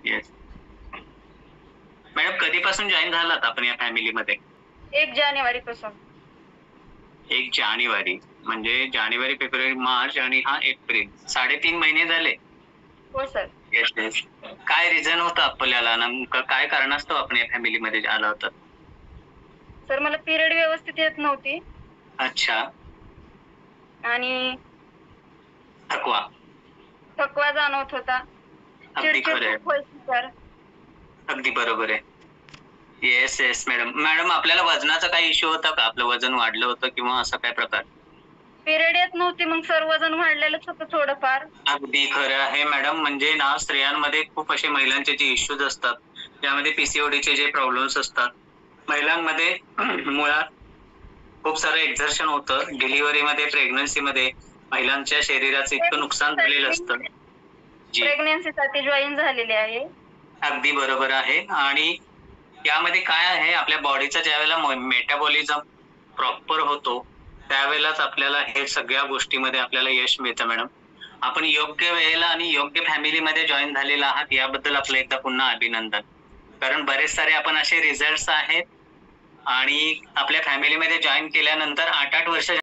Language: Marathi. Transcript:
येस. मॅडम कधीपासून जॉईन झालात आपण या फॅमिलीमध्ये? 1 जानेवारी पासून. 1 जानेवारी म्हणजे जानेवारी, फेब्रुवारी, मार्च आणि हा एप्रिल. 3.5 महिने झाले. हो सर. Yes, yes. काय रिझन होतं आपल्याला नेमकं काय कारणास्तव आपण या फॅमिलीमध्ये आला होता? सर मला पिरियड व्यवस्थित येत नव्हती अच्छा. आणि थकवा. थकवा जाणवत होता. अगदी चिडचिड खरं आहे. खूप व्हायची सर. अगदी बरोबर आहे. Yes, yes madam. मॅडम आपल्याला वजनाचा काही इश्यू होता का? आपलं वजन वाढलं होतं किंवा असा काय प्रकार? पिरियड येत नव्हती मग सर वजन वाढलेलंच होतं थोडंफार. अगदी खरं आहे मॅडम. म्हणजे ना स्त्रियांमध्ये खूप असे महिलांचे जे इश्यूज असतात, त्यामध्ये पीसीओडीचे जे प्रॉब्लेम्स असतात. महिलांमध्ये मुळात खूप सारं एक्झर्शन होतं. डिलिव्हरीमध्ये, प्रेग्नन्सीमध्ये महिलांच्या शरीराचं इतकं नुकसान झालेलं असतं. जी. प्रेग्नन्सीसाठी जॉइन झालेली आहे. अगदी बरोबर आहे आणि यामध्ये काय आहे आपल्या बॉडीचा ज्यावेळेला मेटाबॉलिझम प्रॉपर होतो, त्यावेळेलाच आपल्याला हे सगळ्या गोष्टीमध्ये आपल्याला यश मिळतं मॅडम. आपण योग्य वेळेला आणि योग्य फॅमिलीमध्ये जॉइन झालेला आहात याबद्दल आपलं एकदा पुन्हा अभिनंदन. कारण बरेच सारे आपण असे रिझल्ट्स आहेत आणि आपल्या फॅमिलीमध्ये जॉइन केल्यानंतर 8-8 वर्ष